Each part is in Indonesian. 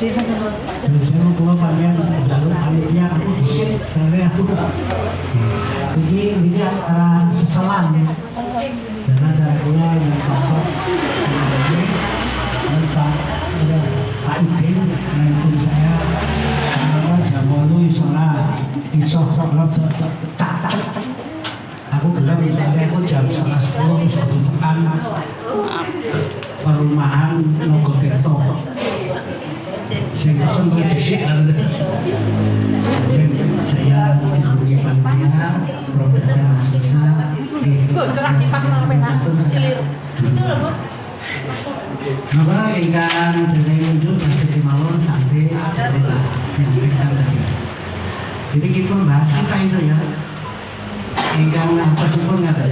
Saya kalau sampean jalur panitia aku disik, saya aku. Ini antara seselan. Karena ada pula yang Pak Pak Idin nelpon saya, jam 8 iso kalau cacak. Aku bilang misalnya aku jam 11.10 bisa tekan perumahan Nogotirto. Saya pesen ke disik saya menghubungi panitia produknya Masisa maka ikan dari muncul dari mawon sampai kita menyampaikan tadi. Jadi kita bahas kita itu ya ikan apa pun nggak.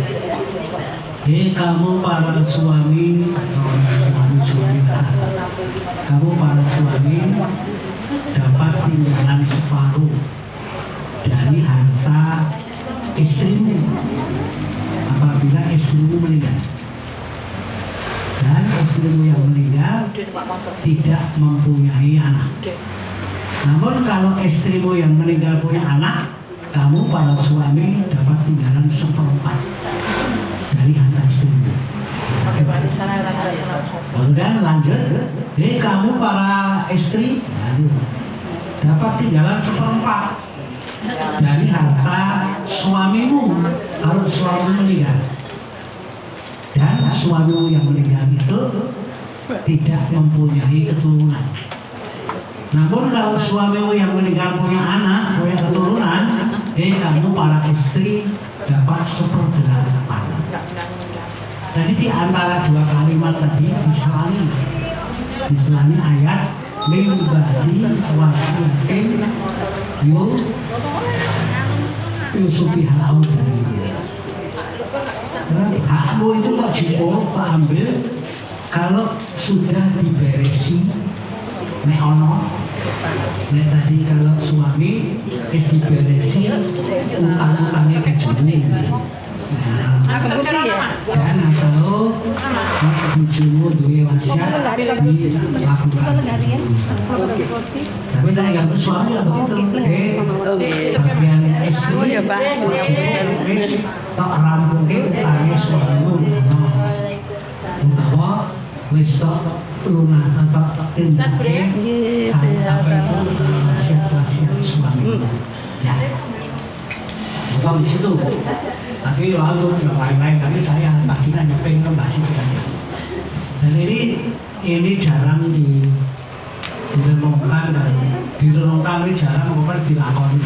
Kamu para suami kamu para suami dapat tinggalan separuh dari harta istrimu apabila istrimu meninggal dan istrimu yang meninggal tidak mempunyai anak. Namun kalau istrimu yang meninggal punya anak, kamu para suami dapat tinggalan seperempat dari harta istrimu. Kemudian lanjut, kamu para istri dapat tinggalan seperempat dari harta suamimu kalau suamimu meninggal. Dan suamimu yang meninggal itu tidak mempunyai keturunan. Namun kalau suamimu yang meninggal punya anak, punya keturunan, kamu para istri dapat 1/8. Jadi di antara dua kalimat tadi diselani ayat min ba'di wasiyatin yusufiha audari. Hakmu itu kok jipuk, kok ambil kalau sudah diberesi nek ono. Nek tadi kalau suami diberesi utang-utangnya kejuning. Dan atau bujumu duwe wasiat dilakukan. Tapi tak yang suami lah begitu. Bagian istri tak rampungin tanya suamimu. Utawa wis tok lunas atau tindakan apa itu wasiat suami. Ya. Bukan di situ. Tapi lalu yang lain-lain tadi saya tadinya pengen membahas itu saja. Dan ini jarang direnungkan dan direnungkan ini jarang bukan dilakoni.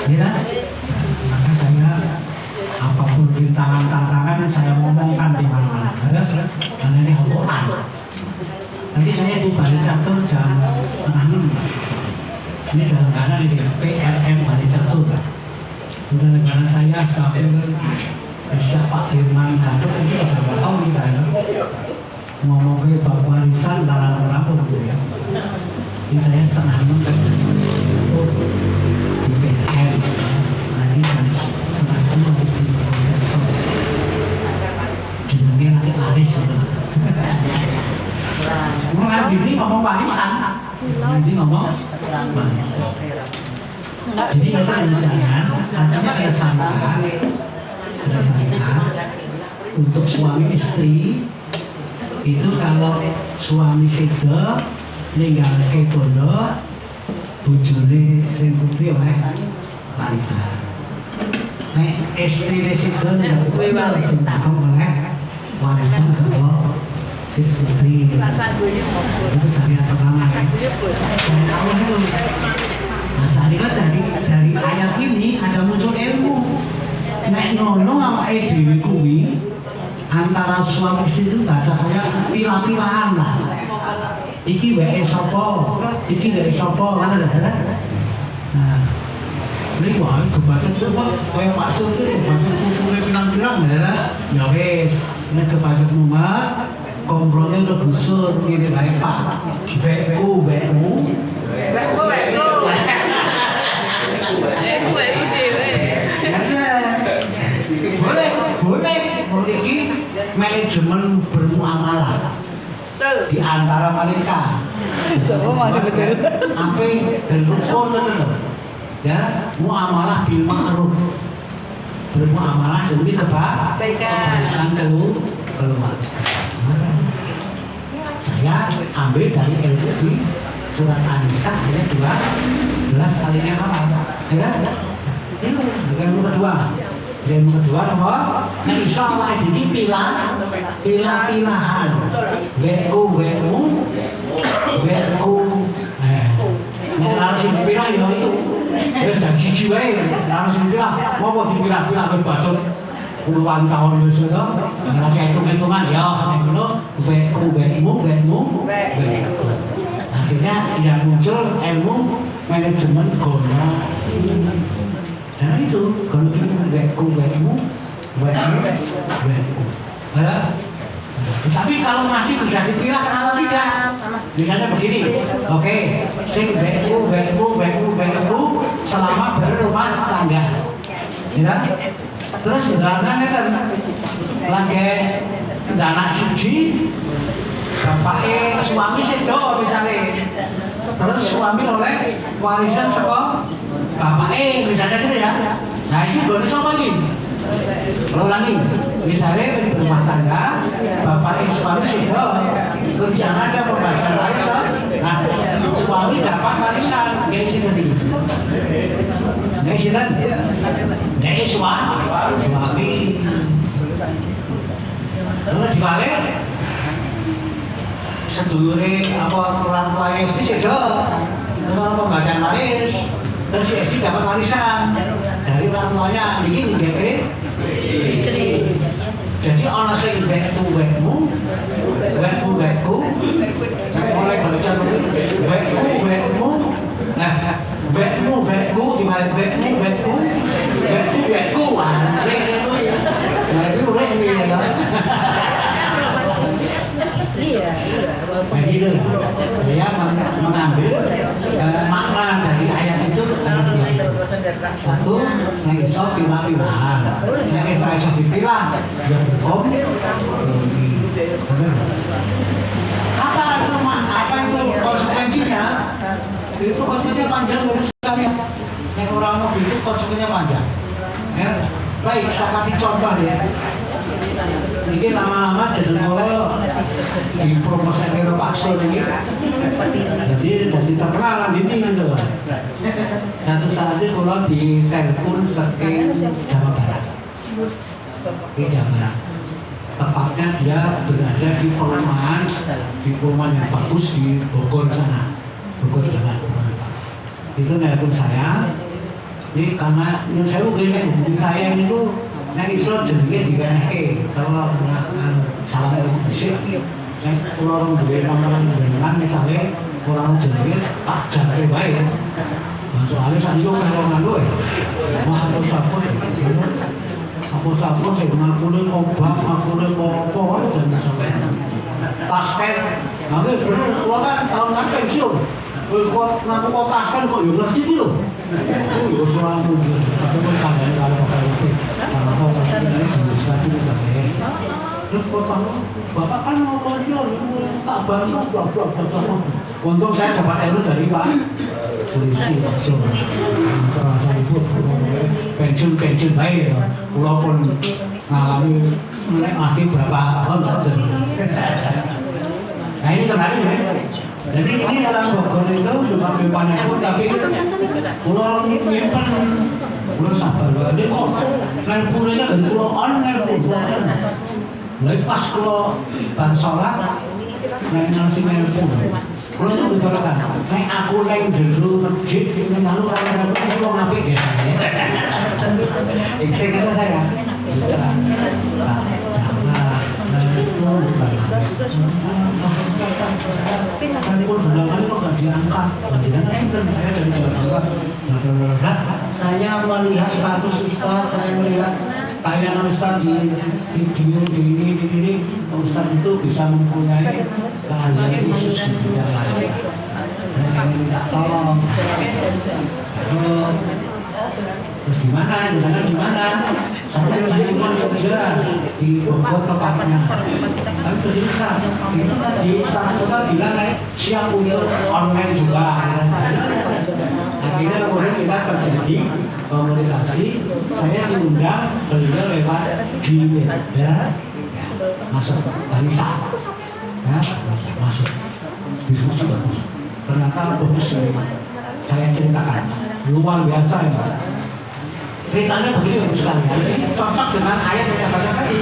Ya, maka saya apapun rintangan-tantangan saya ngomongkan di mana-mana. Karena ini Al-Quran. Nanti saya itu balik catur jam 6. Ini dalam keadaan ini PRM balik catur. Sudah negara saya sampai Pak Irman Gatot itu berapa tahun kita ya ngomongin bab warisan dalam berapa gitu ya. Jadi saya setengah 6 di PRM nanti kan setengah 10 harus di jenengnya nanti laris gitu. Ini ngomong warisan, nanti ngomong warisan. Jadi kita misalnya artinya ada sangka untuk suami istri itu kalau suami sedo ninggal ke bondo bojone sing putri oleh warisan. Nek istri sedo ninggal bondo sing takon oleh warisan saka si putri. Itu syariat pertama. Nah, saat kan dari ayat ini ada muncul ilmu. Nek nono awake dhewe kuwi antara suami istri itu bahasa saya pilah-pilahan lah. Iki wae sapa, iki wae sapa, ngono ta. Nah, ini wae kebaca coba kaya Pak Sur itu kebaca kumpulnya pirang-pirang ya wis, nek kebaca mumat kompromi udah busur ngene wae Pak. Beku boleh memiliki manajemen bermuamalah di antara mereka. Semua masih betul. Sampai berrukun betul. Ya, muamalah bil ma'ruf. Bermuamalah demi kebaikan keluarga. Saya ambil dari ilmu di surat An-Nisa ayat 12 kalinya apa? Ya kan? Itu ilmu kedua. Ilmu kedua apa? Nah, insya Allah ini pilah-pilahan. Weku. Nah, harus dipilah ya itu. Wis dak siji wae, harus dipilah. Mau dipilah-pilah wis bacot puluhan tahun wis to. Nek hitung-hitungan ya, ngono weku. Akhirnya yang muncul ilmu manajemen gono. Dan itu kalau weku. Tapi kalau masih bisa dipilah kenapa tidak? Misalnya begini, oke, sing weku selama berumah tangga, ya. Terus beneran kan lagi anak siji, bapaknya suami sedo misalnya, terus suami oleh warisan saka bapaknya misalnya gitu ya. Nah itu boleh sama lagi. Ulangi, misalnya berumah tangga, bapak suami sudah, terus sana ada pembagian warisan. Nah, suami dapat warisan, dari sini. Dari suami. Lalu dibalik, sedulure apa orang tua istri sudah, terus pembagian waris. Terus si istri dapat warisan dari orang tuanya, ini istri. Jadi orang sing weku, mulai baca weku, di mana weku, nah itu boleh ini ya. Iya. Jadi itu saya mengambil makna dari ayat itu satu, yang iso pilah-pilahan, yang iso dipilah, ya hukum. Apa itu konsekuensinya? Itu konsekuensinya panjang dari sekali. Yang orang mau itu konsekuensinya panjang. Ya, baik, saya kasih contoh ya. Ini lama-lama jadi mulai dipromosi kira paksa ini. Jadi terkenal di sini tuh. Satu saat itu kalau di telepon ke Jawa Barat, di Jawa Barat. Tepatnya dia berada di perumahan yang bagus di Bogor sana, Bogor Jawa Barat. Itu telepon saya. Ini karena yang saya begini, hubungi saya itu yang iso jenenge diwenehke kalau salah bisik nek kula orang duwe nomor jenengan misale ora jenenge tak jare wae. Soale sakniki kok karo ngono ya. Wah aku sapun. Aku sapun sing ngakune obat, ngakune apa wae jenenge sampeyan. Tasken. Nggih bener kula kan tahun kan pensiun. Wis kok ngaku kok tasken kok yo ngerti iki lho. Yo soal mungkin tapi kandhane karo bapak. Bapak kan mau pensiun, tak bantu, untung saya dapat ilmu dari Pak Polisi langsung. Terasa ibu pensiun baik, walaupun mengalami mati berapa tahun. Nah ini kemarin ya. Jadi ini orang Bogor itu cuma pimpinannya pun tapi pulau nyimpen pulau sabar ini kok lain pulaunya dari pulau online lalu pas pulau Bansola lain nasi nelpon pulau itu diberikan lain aku lain dulu masjid lalu kalau pulau ngapik ya saya kata saya saya melihat status Ustaz, saya melihat tayangan Ustaz di video di ini Ustaz itu bisa mempunyai keahlian khusus di bidang lain. Saya ingin minta tolong Terus gimana? Jalan di mana? Saya di Jogja di Bogor tempatnya. Tapi berjasa itu tadi setelah kita bilang siap untuk online juga. Akhirnya kemudian kita terjadi komunikasi. Saya diundang beliau lewat email, ya, masuk barisa, ya, masuk diskusi bagus. Ternyata bagus sekali. Saya ceritakan luar biasa ya. Ceritanya begitu sekali. Ini cocok dengan ayat yang saya baca tadi.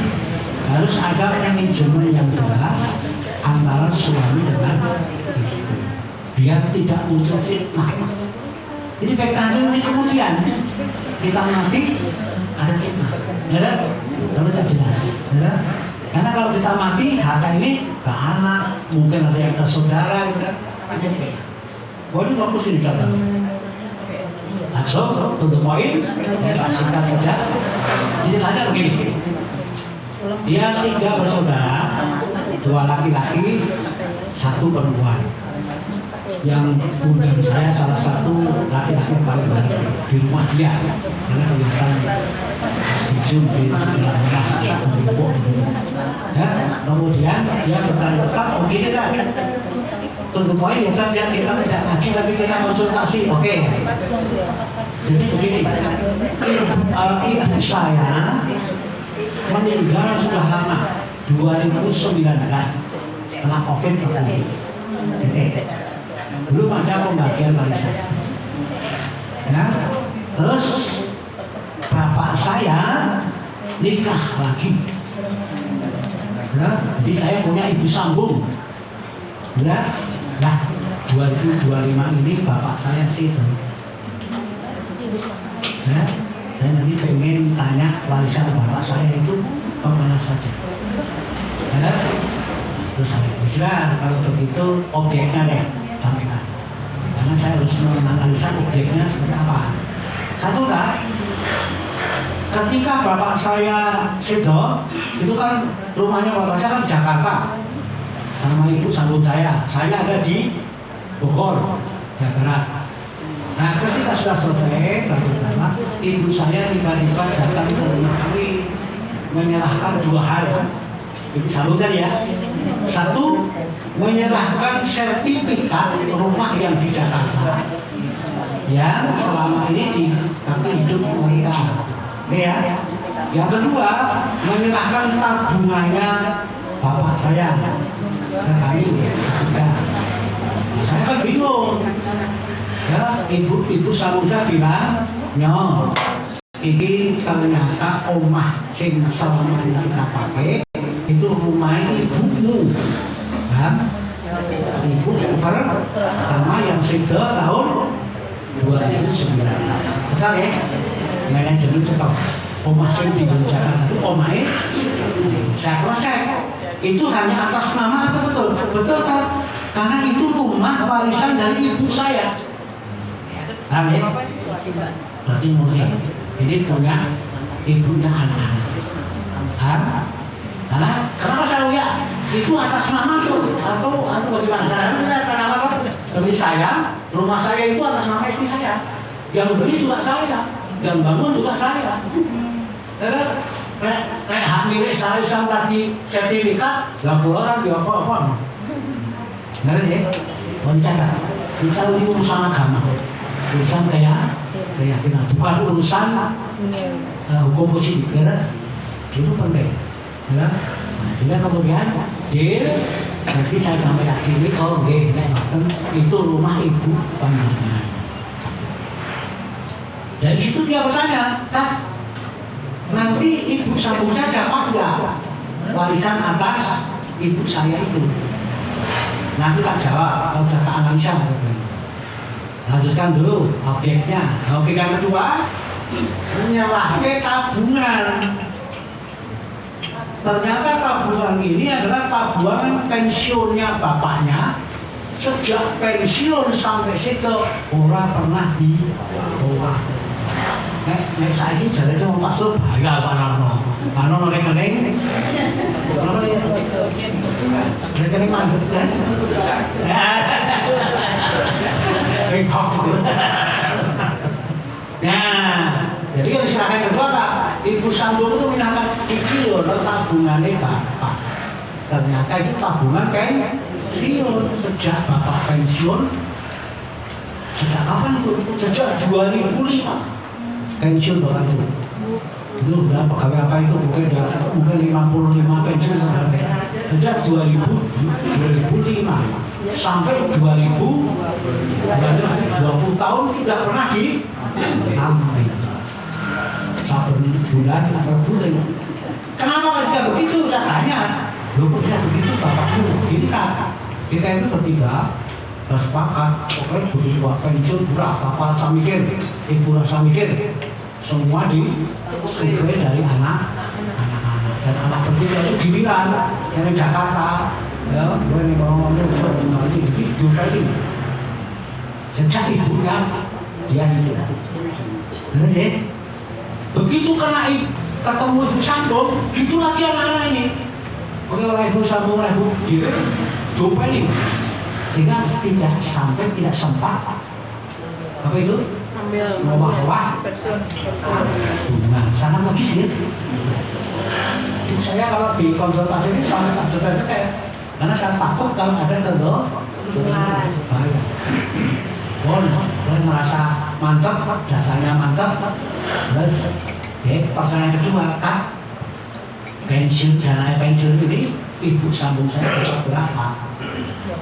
Harus ada manajemen yang jelas antara suami dengan istri, biar tidak muncul fitnah. Jadi PKN ini kemudian kita mati ada fitnah, ya, kalau tidak jelas, ya. Karena kalau kita mati harta ini ke anak, mungkin ada yang ke saudara, gitu. Boleh fokus ini kata. Langsung tutup poin, ya, singkat saja. Jadi tanya begini. Dia 3 bersaudara, 2 laki-laki, 1 perempuan. Yang undang saya salah satu laki-laki yang paling baik di rumah dia, karena kelihatan di Zoom di dalam rumah ya. Kemudian dia bertanya-tanya, oh gini kan, tunggu poin ya kan, kita tidak ngaji tapi kita konsultasi, oke. Jadi begini, ibu saya meninggal sudah lama, 2019 setelah COVID waktu itu. Belum ada pembagian warisan. Ya, terus bapak saya nikah lagi. Ya, jadi saya punya ibu sambung. Ya, nah 2025 ini bapak saya situ. Ya, saya nanti pengen tanya warisan bapak saya itu kemana saja. Ya, terus saya bilang kalau begitu objeknya deh sampaikan. Karena saya harus menganalisa objeknya seperti apa. Satu kan, ketika bapak saya sedo, itu kan rumahnya bapak saya kan di Jakarta, sama ibu sambung saya ada di Bogor, Jawa Barat. Nah, ketika sudah selesai, pertama, ibu saya tiba-tiba datang ke rumah kami menyerahkan 2 hal. Ibu sambung tadi ya. 1, menyerahkan sertifikat rumah yang di Jakarta yang selama ini di kaki hidup mereka, ya. Yang kedua, menyerahkan tabungannya bapak saya ke kami. Nah, saya kan bingung, ya. Ibu sambung saya bilang, nyo, ini ternyata omah sing selama ini kita pakai itu rumah ibumu, kan? Ibu pertama yang sudah tahun 2009. Betul ya? Manajemen cepat. Omah sing di Jakarta itu omahnya saya cross-check. Itu hanya atas nama atau betul? Betul kan? Karena itu rumah warisan dari ibu saya. Paham ya? Berarti murni. Ini punya ibunya anak-anak. Paham? Karena kenapa saya lihat itu atas nama tuh atau bagaimana? Karena itu atas nama tuh beli saya, rumah saya itu atas nama istri saya, yang beli juga saya, yang bangun juga saya. Karena kayak hak milik saya tadi sertifikat, nggak boleh orang di apa-apa. Ngerti ya? Mau dicatat. Kita ini urusan agama, urusan keyakinan, bukan urusan hukum positif, ya? Itu penting. Ya, nah, sehingga kemudian deal, nanti saya sampai akhiri, oh oke, itu rumah ibu panjenengan. Dari situ dia bertanya, tak, nanti ibu sambung saya dapat nggak warisan atas ibu saya itu? Nanti tak jawab, kalau sudah tak analisa. Lanjutkan dulu objeknya. Objek yang kedua, menyerahkan tabungan. Ternyata tabungan ini adalah tabungan pensiunnya bapaknya. Sejak pensiun sampai situ orang pernah diolah. Nek saiki jare cuma pasur bayar parano. Ano rekening. Rekening mandek kan? Nah, Jadi yang silakan kedua Pak, Ibu Sambung itu menyatakan iki loh tabungannya Bapak. Ternyata itu tabungan pensiun. Sejak Bapak pensiun, sejak kapan itu? Sejak 2005 pensiun Bapak itu. Itu udah pegawai apa itu mungkin 55 pensiun sudah. Sejak 2005 sampai 2020 tahun tidak pernah diambil. Satu bulan atau bulan. Kenapa bisa begitu? Saya tanya. Loh kok bisa begitu Bapakku? Ini kan kita itu bertiga bersepakat pokoknya begitu pensiun berapa apa saya mikir, ibu rasa mikir semua disuplai dari anak-anak dan anak bertiga itu giliran yang Jakarta ya, gue nih ngomong nanti disuplai sejak ibunya dia itu bener. Begitu kena ketemu Ibu Sambung, gitu lagi anak-anak ini. Oke, oleh Ibu Sambung, oleh Ibu diomelin, sehingga tidak sempat apa itu? Mewah-wah bunga, sangat logis ya. Saya kalau di konsultasi ini sangat detail, karena saya takut kalau ada kegagalan. Boleh merasa mantap, datanya mantap. Terus, pertanyaan kedua, Kak, dana pensiun ini Ibu Sambung saya dapat berapa?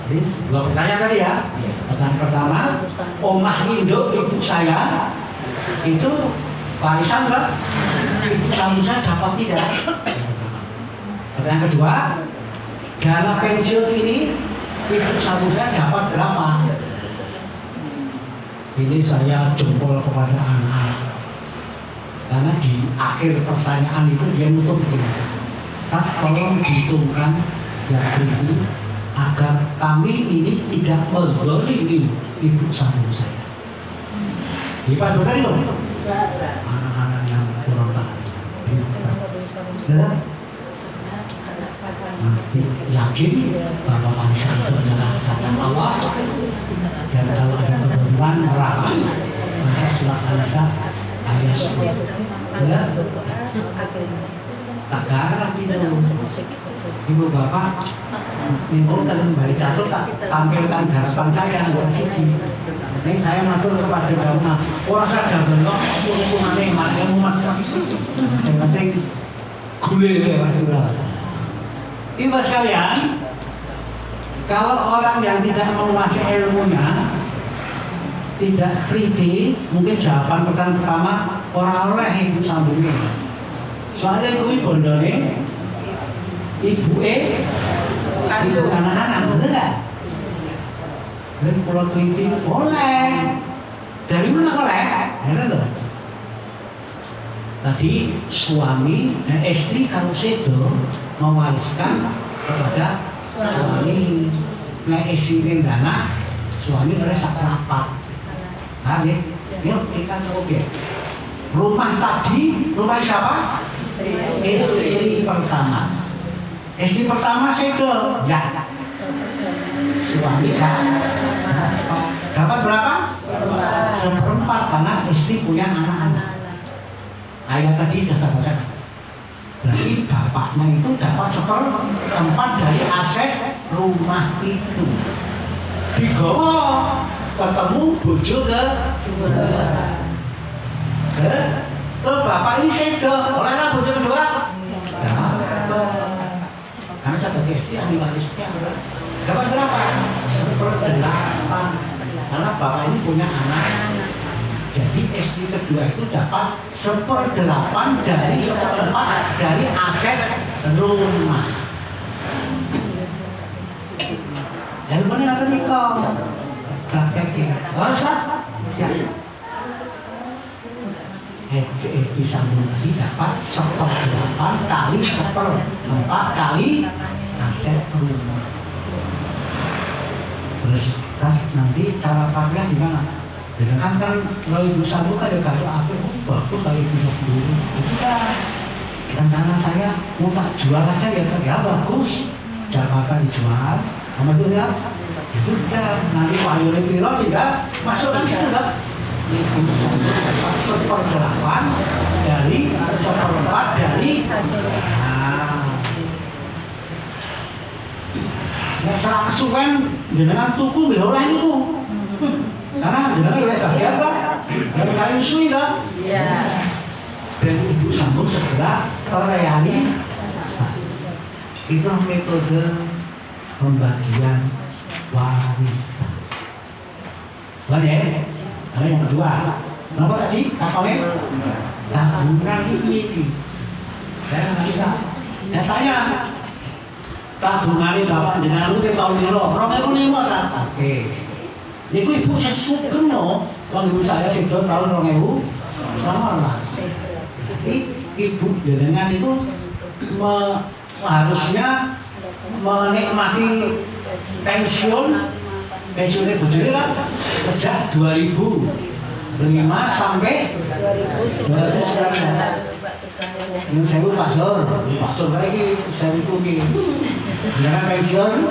Jadi, dua pertanyaan tadi ya. Pertanyaan pertama, omah induk ibu saya itu warisan berapa? Ibu Sambung saya dapat tidak? Pertanyaan kedua, dana pensiun ini Ibu Sambung saya dapat berapa? Ini saya jempol kepada anak, karena di akhir pertanyaan itu dia nutup begini, Kak tolong dihitungkan yang ini agar kami ini tidak menzalimi Ibu Sambung saya. Di Pak Dokter itu anak-anak yang kurang taat. Yakin bahwa manusia itu adalah zat Allah, dan kalau ada ketentuan neraka, maka silakan saya sebut. Ya, tak garap Ibu Bapak, Ibu dan Mbak Catur tak tampilkan garapan saya buat siji. Ini saya matur kepada jamaah, orang sadar benar, hubungannya malah umat. Yang penting gule ya. Ibu sekalian, kalau orang yang tidak menguasai ilmunya, tidak kritis, mungkin jawaban pertama orang oleh Ibu Sambungnya. Soalnya itu bondone, ibu ibu anak-anak, betul nggak? Dan kalau kritis boleh. Dari mana boleh? Ada loh. Tadi suami dan istri kalau sedo mewariskan kepada suami. Nah istri dana, suami merasa rapat. Nah, yuk kita coba. Rumah tadi, rumah siapa? Istri pertama. Istri pertama sedo, ya. Suami kan dapat berapa? Seperempat karena istri punya anak-anak. Ayat tadi sudah saya baca. Berarti bapaknya itu dapat seperempat dari aset rumah itu. Digawa ketemu bojo kedua. Terus bapak ini sedo, olehlah bojo kedua. Karena sebagai istri ahli warisnya dapat berapa? 1/8. Karena bapak ini punya anak. Jadi istri kedua itu dapat 1/8 dari 1/4 dari aset rumah. Dan mana nanti nikah? Prakteknya, langsung ya. Ibu Sambung tadi dapat 1/8 kali 1/4 kali aset rumah. Terus nanti cara pakainya gimana? Dengan kan kalau Ibu Sambung kan kalau aku bagus kalau Ibu sendiri. Sudah. Dan karena saya mau tak jual aja ya bagus. Jakarta dijual, sama itu ya. Itu sudah nanti Pak Yuri Piro tidak masukkan situ kan? Ibu saya dapat 1/8 dari 1/4 dari masalah kesuwen jenengan tuku oleh itu. Karena jenengan oleh bagian kan, dari kalian sui kan. Iya. Dan ibu sambung segera terrealisasi. Itu metode pembagian warisan. Bukan ya? Karena yang kedua, kenapa tadi? Kapalnya tabungan ini. Saya nggak bisa. Saya tanya, tabungannya bapak jenengan itu tahun ini loh, 2005 kan? Oke. Niku ibu saya sugeng no, kalau ibu saya sudah tahun 2019. Jadi ibu jenengan itu harusnya menikmati pensiunnya bujuri kan sejak 2005 sampai 2019. Ini saya lupa pastor kayak ini saya itu jenengan pensiun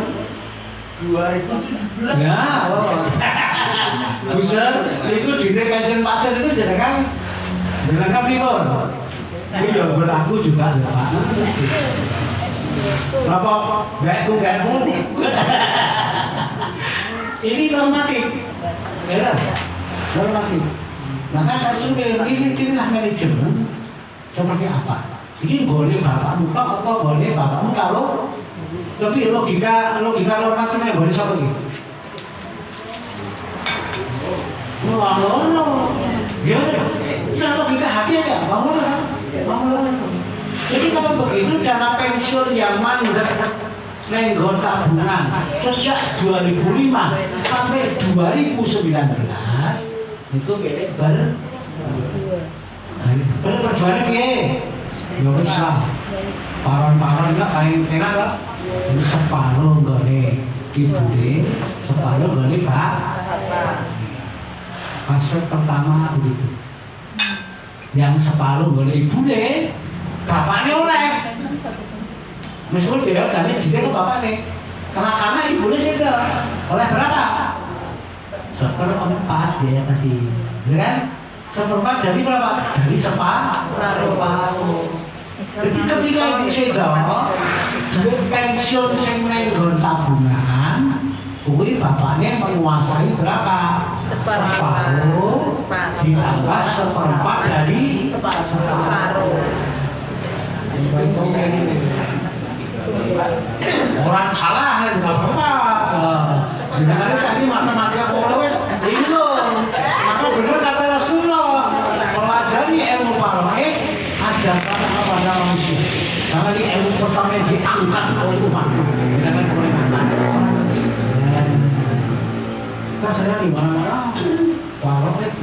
2017 ya, oh. Buser, itu di pensiun pastor itu jenengan pribon. Ini ya berlaku juga ya Pak. Kenapa? Gak ini normatif, ya normatif. Maka saya sudah inilah manajemen seperti apa. Ini boleh bapakmu apa boleh bapakmu kalau tapi logika normatifnya boleh siapa gitu. Ngomong, gimana? Nah logika hati aja, ngomong. Jadi kalau begitu dana pensiun yang mandek nenggon tabungan sejak 2005 sampai 2019 itu perjuangannya piye? Ya wis lah. Paron-paron enggak paling enak lah. Ini separuh gone ibune, separuh gone Pak. Fase pertama begitu. Yang separuh gone ibune, bapaknya oleh. Meskipun beliau dari jika ke bapaknya, karena ibunya sudah oleh berapa? 1/4 ya tadi, ya kan? 1/4 dari berapa? Dari separuh. Jadi ketika ibu sudah duit pensiun sing nenggon tabungan, kuwi bapaknya menguasai berapa? Separuh ditambah 1/4 dari separuh. Itu kayak gini. Orang salah itu nggak apa-apa. Jangan tadi matematika pokoknya ini loh. Maka benar kata Rasulullah, pelajari ilmu faraid ajarkan kepada manusia. Karena ini ilmu pertama yang diangkat oleh umat. Jangan boleh kata orang lagi. Kan saya di mana-mana faraid.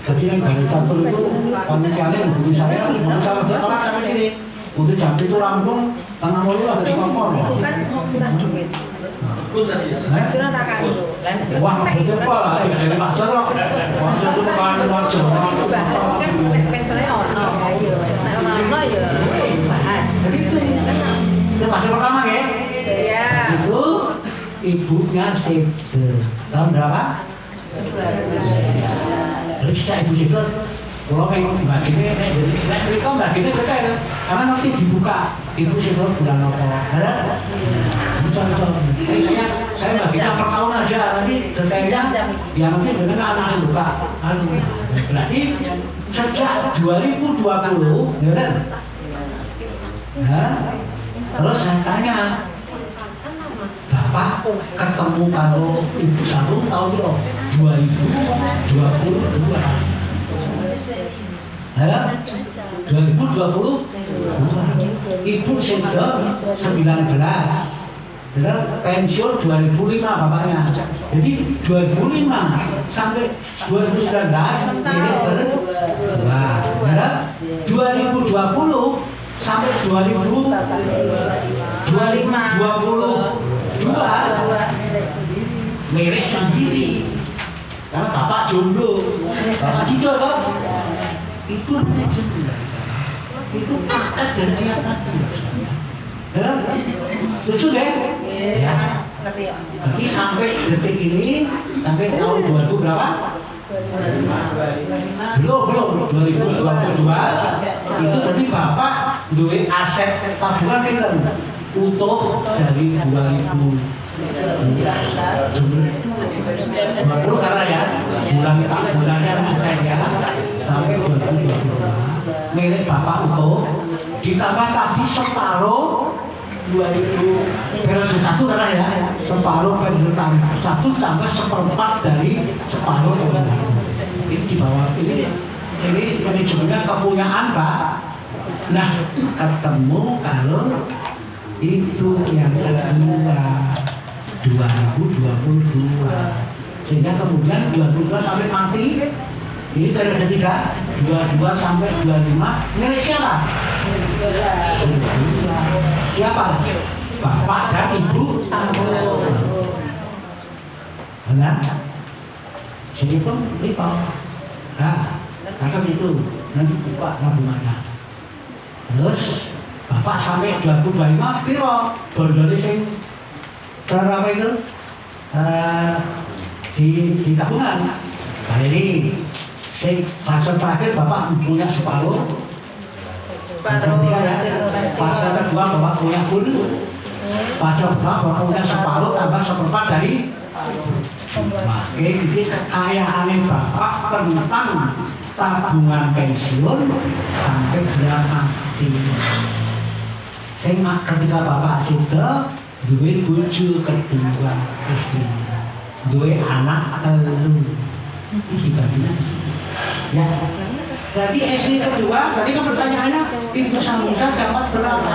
Jadi yang dari catur itu panitianya menghubungi saya, mau saya bertolak sampai sini. Untuk jam itu rampung, tengah malu ada di kompor. Itu kan mau kurang duit. Sudah tak kandung. Wah, betul Pak lah, jadi pasar loh. Pasar itu kan wajah. Bahas kan pensiunnya ono. Ono ya bahas. Itu fase pertama ya? Iya. Itu ibunya Sede. Tahun berapa? 19. Terus saya ibu Sede. Kalau pengen bagiannya, mereka bagiannya detail, karena nanti dibuka ibu sih bulan apa, ada? Bisa. Jadi saya bagiannya per tahun aja, nanti detailnya, ya nanti dengan anak buka. Berarti sejak 2020, ya kan? Terus saya tanya, Bapak ketemu kalau ibu satu tahun itu 2022. Ya, 2020 ibu sudah 19 dan pensiun 2005 bapaknya. Jadi 2005 sampai 2019 ini berdua. Ya, 2020 sampai 2022 milik sendiri. Karena bapak jomblo, bapak jodoh kan? Itu itu paket dan ayat tadi. Ya, setuju deh? Ya. Berarti sampai detik ini, sampai tahun 2000 berapa? Belum 2022 itu berarti Bapak duwe aset tabungan pinten utuh dari 2019 karena ya bulannya ya sampai 2022 milik Bapak utuh ditambah tadi separuh 2000 periode 1 karena ya separuh periode 1 tambah seperempat dari separuh periode 1 ini di bawah ini manajemennya kepunyaan Pak. Nah ketemu kalau itu yang kedua 2022 sehingga kemudian 22 sampai mati ini periode 3 22 sampai 25 milik siapa? Siapa? Bapak dan Ibu benar? Jadi pun lipat nah itu nanti buka tabungannya terus Bapak sampai 2025 piro bondolnya sing cara apa itu? Di tabungan nah ini fase terakhir Bapak punya separuh fase ketiga ya fase kedua Bapak punya full fase kedua Bapak punya separuh tambah seperempat dari ini kekayaan Bapak tentang tabungan pensiun sampai dia mati ketika Bapak sudah duwe bojo kedua istri duwe anak telu dibagi ya berarti istri kedua tadi kan pertanyaannya Ibu Samudra dapat berapa?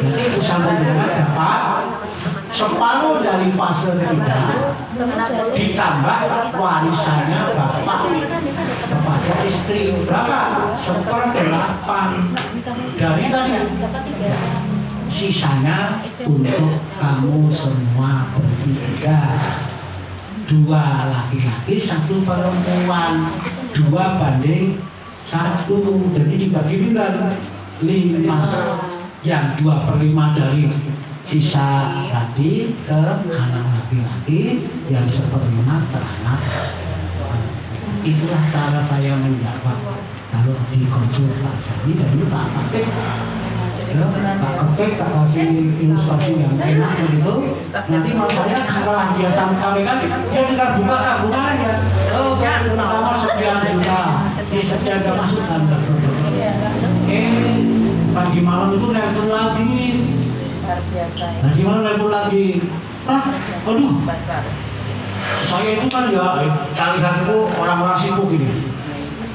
Ibu Samudra dapat separuh dari fase ketiga ditambah warisannya Bapak kepada istri berapa? 1/8 dari tadi sisanya untuk kamu semua bertiga 2 laki-laki 1 perempuan 2 banding 1 jadi dibagi 5 yang 2/5 dari sisa tadi ke anak laki-laki yang 1/5 ke anak itulah cara saya menjawab kalau di konsultasi dan itu tak ketik tak kasih ilustrasi yang enak begitu nanti mau saya setelah dia sampaikan dia tinggal buka tabungannya pertama sekian juta di sekian gak masukkan pagi malam itu nelpon lagi nanti malam nelpon lagi aduh saya itu kan ya cari-cariku orang-orang sibuk ini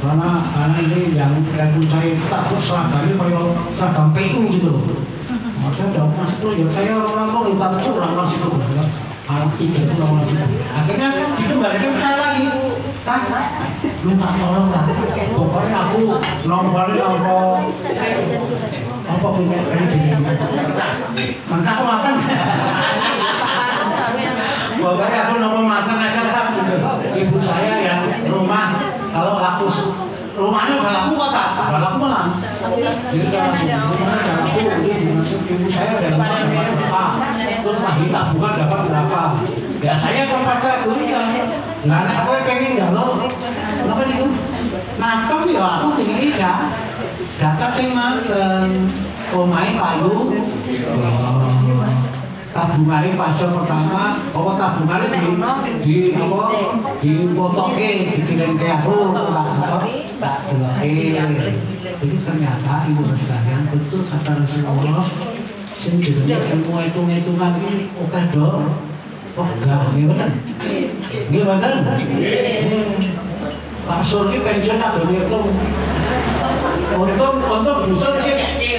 karena ini yang nelpon saya itu takut seragamnya kayak seragam PU gitu loh saya udah masuk dulu ya saya orang-orang takut orang-orang sibuk anak tiga itu orang-orang sibuk akhirnya dikembalikan saya lagi kan minta tolong lah pokoknya aku nomornya apa punya gini maka aku makan pokoknya aku nomor makan aja tak ibu saya yang rumah kalau laku rumahnya udah laku kota udah laku malam jadi rumahnya udah laku ibu saya udah dapat berapa terus lagi tabungan dapat berapa ya saya kepada gurunya nah aku pengen jalo apa nih nangkep ya aku tinggal ida data sing makan omahe payu tabungannya fase pertama apa tabungannya dipotoke dikirim ke aku tak jadi ternyata ibu sekalian betul kata Rasulullah sing jenenge ilmu hitung-hitungan iki oke dong enggak bener Pak Surki pensiun ada hitung untuk dusun ini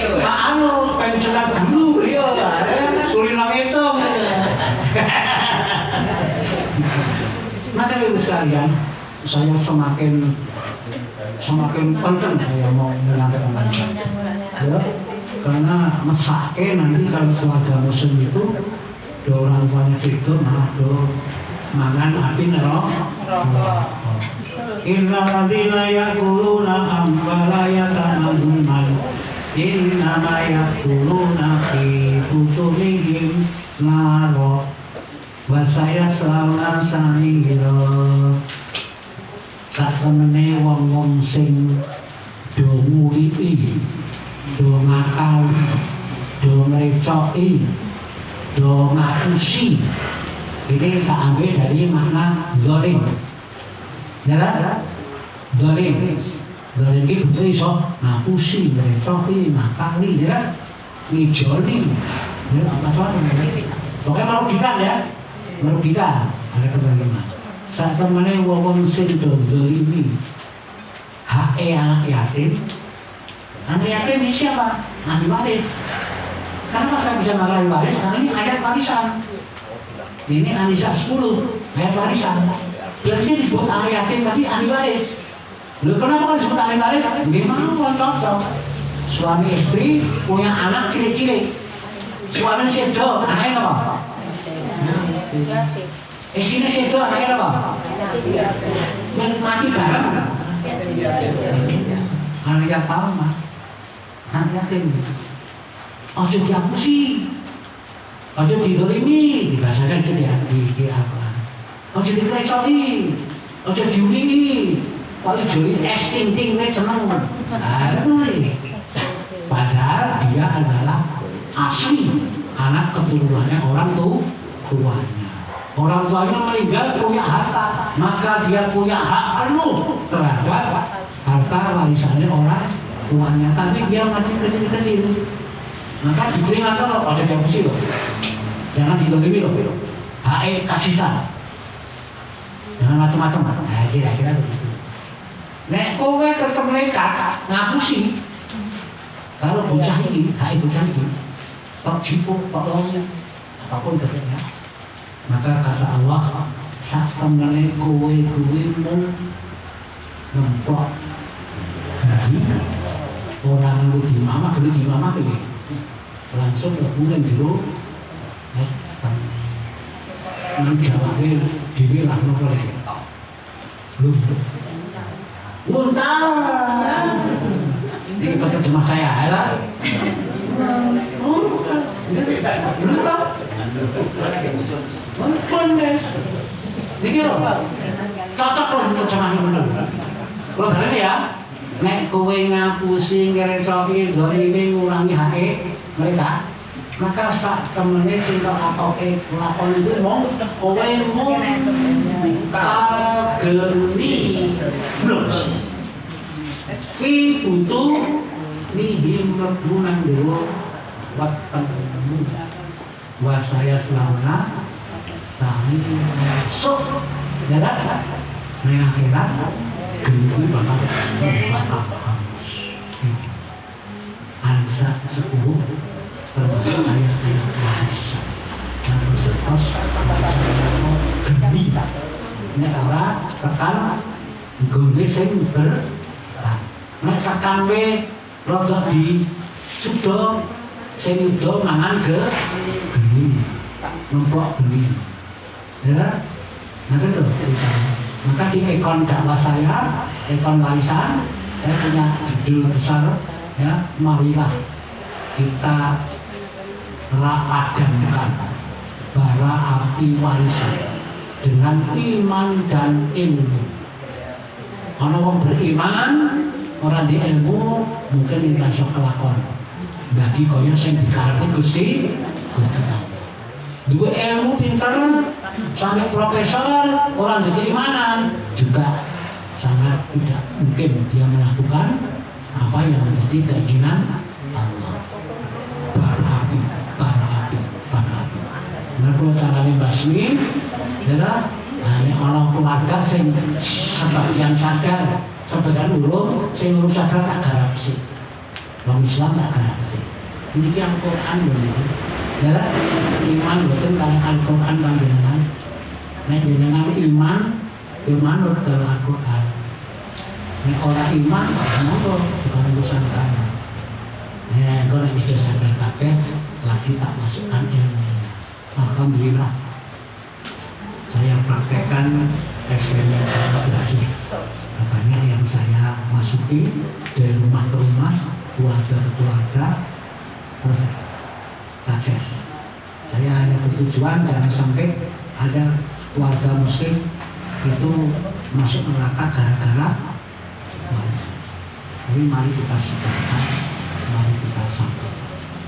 pensiunan dulu dia kuliner hitung maka ibu sekalian saya semakin penting saya mau menyampaikan ya karena mesake nanti kalau keluarga muslim itu ada orang tuanya situ ada mangan api neraka inna ladina yakuluna ambala yatamadunal inna ma yakuluna fi butunihim naro wa saya selama saniro Satemene wong-wong sing do nguliki, do ngakali, do ngrecoki, do ngapusi. Ini tak ambil dari makna zalim. Ya, zalim. Zalim itu betul iso ngapusi, ngrecoki, ngakali, ya, ngijoli. Ya, apa-apa. Pokoknya merugikan ya, merugikan. Ada kezaliman. Saat temennya wong sing do zalimi hak anak yatim. Anak yatim ini siapa? Ahli waris. Kenapa saya bisa mengalami waris? Karena ini ayat warisan. Ini An-Nisa 10 ayat warisan. Biasanya disebut anak yatim tadi ahli waris. Loh, kenapa kalau disebut ahli waris? Gimana cocok? Suami istri punya anak cilik-cilik. Suami sedo, anaknya apa? Isinya sedo, anaknya apa? Yang mati bareng. Anak yang tahu mah, anak yatim. Ojo dihapusi, ojo didolimi, dibahasakan itu di Al-Quran. Ojo dikerecoki, ojo diulingi. Kalau juli ting seneng. Padahal dia adalah asli anak keturunannya orang tuanya. Orang tuanya meninggal punya harta, maka dia punya hak penuh terhadap harta warisannya orang tuanya. Tapi dia masih kecil-kecil, maka diperingatkan loh, ada yang mesti loh, jangan didolimi loh. Hak kasihan, jangan macam-macam. Nah, kira-kira begitu. Nek kowe tetep nekat ngapusi, kalau bocah ini, hak bocah ini, tok jipuk, tok longnya, apapun bentuknya. Maka kata Allah, saat temennya kowe mau nempok dari orang lu di mama ini langsung kemudian dulu menjawabnya dibilang boleh muntal ini penerjemah saya ya Kondes, ini loh, cocok loh terjemahan bener. Lo berarti ya, nek kowe ngapusi, ngerecoki, dolimi, ngurangi hak mereka, maka saat temennya sing atau lakon itu mau kowe mau kageni, belum. Fi butuh nihim lebunan dulu, buat temenmu. Wasaya selama sami sok jarak neng akhirat geni bakal An-Nisa 10 termasuk ayat-ayat warisan dan terus geni ini adalah tekan geni sing nek tekan we rodok di sudo sing udo mangan ke geni nempok geni ya nanti tuh maka di ekon dakwah saya ekon warisan saya punya judul besar ya marilah kita padamkan bara api warisan dengan iman dan ilmu. Orang beriman orang di ilmu mungkin tidak sok kelakon bagi koyo sing dikarepke Gusti dua ilmu pintar sampai profesor orang di keimanan juga sangat tidak mungkin dia melakukan apa yang menjadi keinginan Allah. Bara api. Nah, kalau caranya basmi, adalah hanya orang keluarga sing sebagian sadar, sebagian belum, sing belum sadar tak garapsi. Orang Islam tak garapsi. Ini yang Quran begitu. Adalah iman betul kalau Al-Quran dengan dengan iman betul Al-Quran. Ini orang iman, kenapa bukan urusan kamu? Ya, kalau bisa sadar kabeh lagi tak masukkan ilmu. Alhamdulillah, saya praktekkan eksperimen saya berhasil. Makanya yang saya masuki dari rumah ke rumah, keluarga ke keluarga, selesai, sukses. Saya hanya bertujuan jangan sampai ada keluarga muslim itu masuk neraka gara-gara warisan. Jadi mari kita sebarkan, mari kita sabar.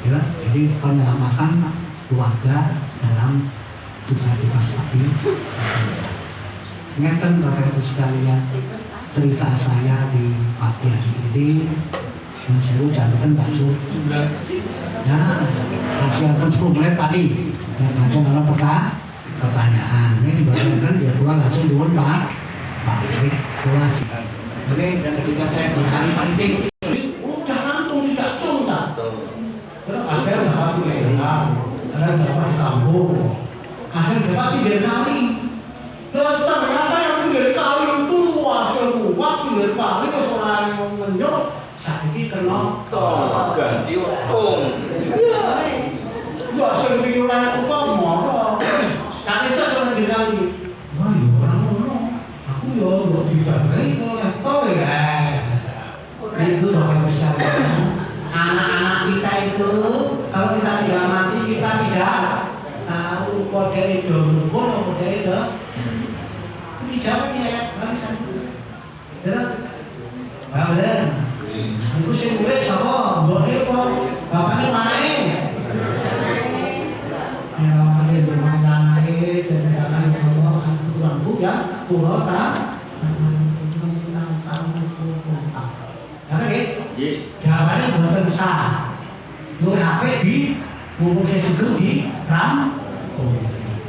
Ya, jadi penyelamatan keluarga dalam duka stabil. Ngeten Bapak Ibu sekalian, cerita saya di pagi hari ini, yang saya ucapkan bakso. Nah, hasilkan 10 menit tadi, yang baca dalam pertanyaan. Ini dibacakan dia dua langsung dulu Pak. Baik, dua. Jadi ketika saya berkali penting, udah langsung tidak contoh. Ada yang dapat di Medan, ada yang dapat di kampung, ada yang dapat di kali. Ternyata yang pinggir kali itu luas pinggir kali ke seorang yang menyok. Saat ini kena ganti untung. Ya, sepingin orang itu marah. Sekali saja orang pinggir kali. Wah, ya orang ngomong. Aku ya udah dibagai kok ya. Itu Bapak besar. Anak-anak kita itu, kalau kita tidak mati, kita tidak tahu kode itu pun kode itu. Ini jawabnya ya, barisan. Benar? Benar. Itu sih gue sama, boleh kok. Bapaknya mana ya? Bapaknya bermana dan jangan kalau aku lampu ya, pulau tak. Karena jawabannya bukan sah. Lu HP di mumpung saya segel di RAM.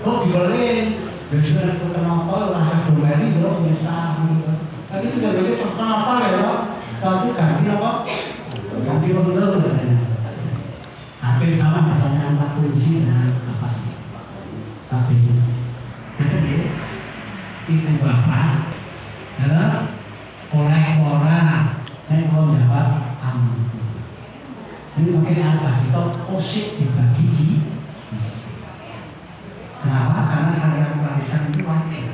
Oh dibeli. Biasanya aku kenapa rasa kembali lo bisa. Tapi itu jadi kenapa ya? Tapi ganti apa? Ganti betul. Hampir sama pertanyaan Pak Polisi dan apa? Tapi ini Bapak adalah oleh orang saya mau jawab aman. Ini makanya apa? Itu posisi dibagi di. Kenapa? Karena syariat warisan itu wajib.